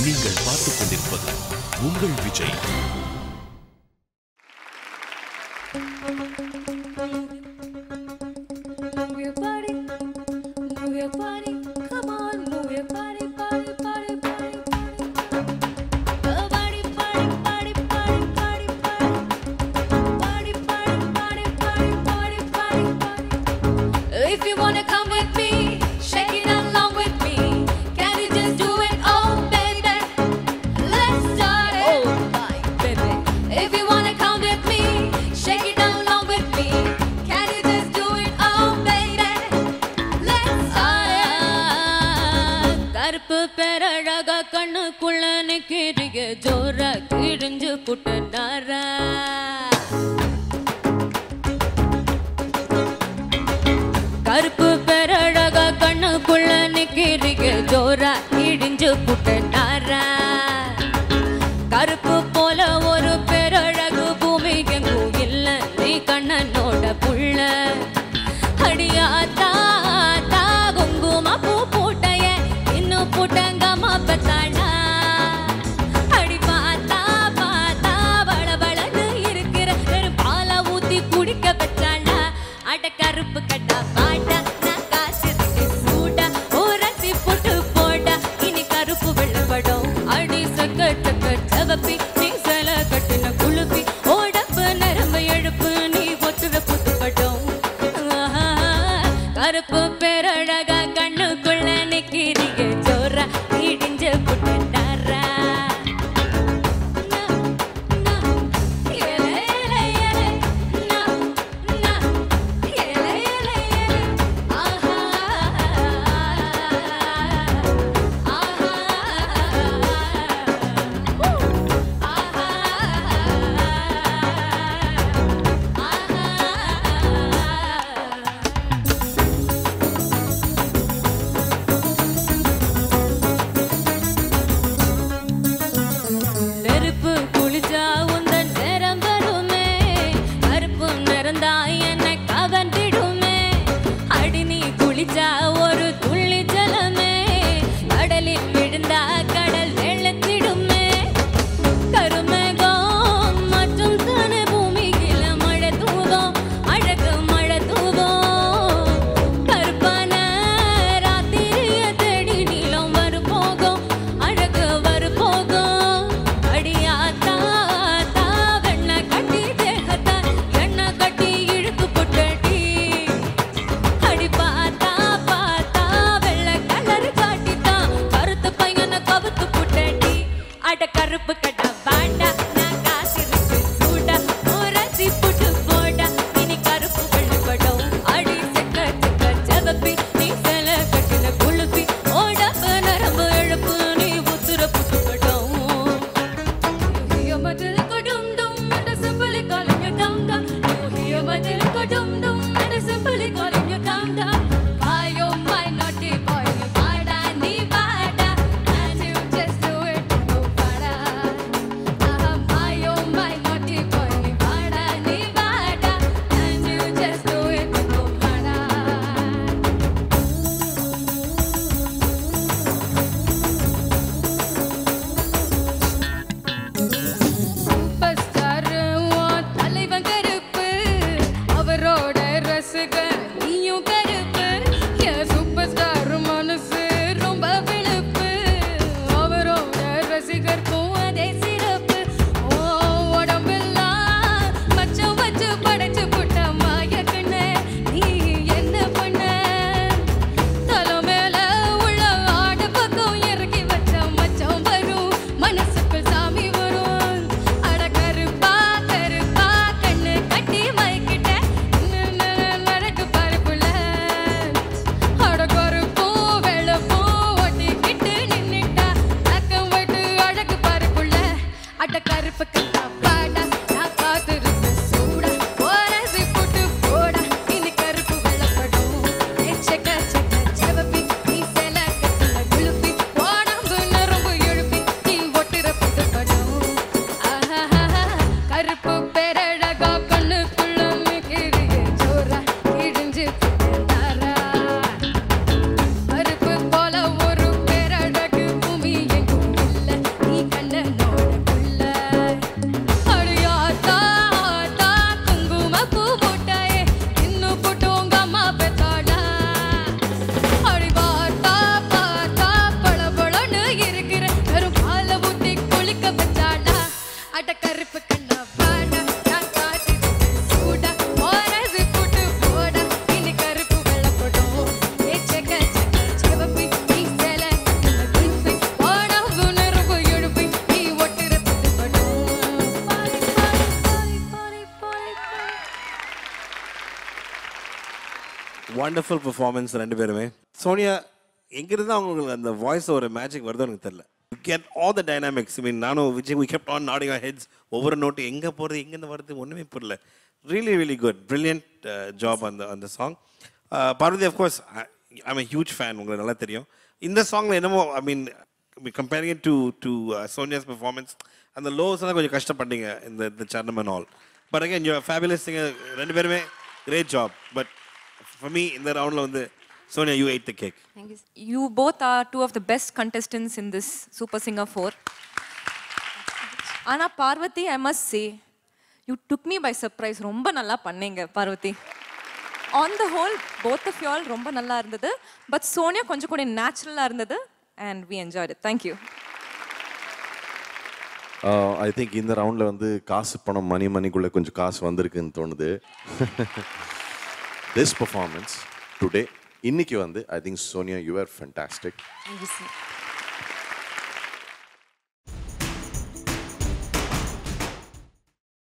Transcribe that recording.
நீங்கள் பார்த்துக் கொண்டிருப்பது உங்கள் Vijay. If you wanna come with me, shake it along with me. Can you just do it, oh baby? Let's start it, oh my baby. If you wanna come with me, shake it along with me. Can you just do it, oh baby? Let's start it. கருப்பு பேரழகா கண்ணுக்குள்ள நிக்கிறீங்க ஜோரா கிழிஞ்சு புட்டனாரா. கருப்பு பேரழகா கண்ணுக்குள்ள நிக்கிறீங்க ஜோரா இடிஞ்சு புட்டனாரா. கருப்பு போல ஒரு பேரழகு பூமிக்கும் இல்ல நீ கண்ணனோட புள்ள. அடியாத்தா தா குங்கும பூ பூட்டைய இன்னும் புட்டங்கம்மா பத்தாளா. அடி பார்த்தா பார்த்தா வளவளன்னு இருக்கிற வெறும் பால ஊத்தி குடிக்க வச்சாளா. அட கருப்பு கட்டா பாட்டா நான் காசு சூடா ஊரசி போட்டு போட்டா இனி கருப்பு வெள்ளப்படும். அடி சக்க சக்க சவப்பி நீ சில கட்டின குழுப்பி ஓடப்பு நரம்பு எழுப்பு நீ ஒத்துற புதுப்படும். கருப்பு பேரழகா கண்ணுக்குள்ள நிக்கிறீங்க ஜோரா இடிஞ்ச புட்டாரா. நெருப்பு குளிச்சா உந்தன் நேரம் வருமே. கருப்பு நிறந்தா என்னை கவர்ந்திடுமே. அடி நீ குளிச்சா ஒரு துள்ளி ஜலமே. கடலில் விழுந்தா கடல் வெள்ளத்திடுமே. கருமேகம் மற்றும் தானே பூமியில மழை தூவும் அழகு மழை தூவும். கருப்பான ராத்திரிய தேடி நீளம் வரு போகும் அழகு வரு போகும். அடியாத்தா தா வெண்ண கட்டி தேகத்தா எண்ண கட்டி இழுத்து புட்டடி. அடி பார்த்தா பார்த்தா வெள்ளை கலர் காட்டித்தான் கருத்து பையனை கவுத்து புட்டடி. அட கருப்பு கட்ட பாண்டா நான் காசு சூடா ஊரசி புட்டு போடா இனி கருப்பு வெள்ளப்படும். அடி செக்க செக்க செவப்பி நீ சில கட்டின குழுப்பி ஓடப்பு நரம்பு எழுப்பு நீ உத்துர புட்டுப்படும். You hear my little dum dum and I simply calling you dum dum. You hear my little dum dum and I simply calling you dum dum. Why you my naughty boy, you bada ni bada, and you just do it, oh bada. Wonderful performance ரெண்டு பேருமே. சோனியா எங்கிருந்து அவங்களுக்கு அந்த voice ஒரு magic வருதோ எனக்கு தெரியல. You get all the dynamics. I mean நானும் Vijay we kept on nodding our heads. ஒவ்வொரு நோட்டு எங்கே போகிறது எங்கேருந்து வருது ஒன்றுமே புரியல. Really good, brilliant job on the song. Parvati, of course, I'm a huge fan. உங்களுக்கு நல்லா தெரியும். இந்த சாங்ல என்னமோ I mean comparing it to Sonia's performance and the lows எல்லாம் கொஞ்சம் கஷ்டப்பட்டீங்க இந்த சரணம் and all. But again, you're a fabulous singer. ரெண்டு பேருமே great job. But for me, in the roundல வந்து Sonia, you ate the cake. Thank you. You both are two of the best contestants in this Super Singer 4. Anna Parvati, I must say, you took me by surprise. ரொம்ப நல்லா பண்ணீங்க Parvati. On the whole, both of you all ரொம்ப நல்லா இருந்தது. But Sonia கொஞ்சம் கூட நேச்சுரலா இருந்தது and we enjoyed it. Thank you. I think இந்த ரவுண்ட்ல வந்து காசு பணம் மணிக்குள்ள கொஞ்சம் காசு வந்திருக்குன்னு தோணுது. This performance today இன்னைக்கு வந்து I think Sonia, you were fantastic. Thank you, sir.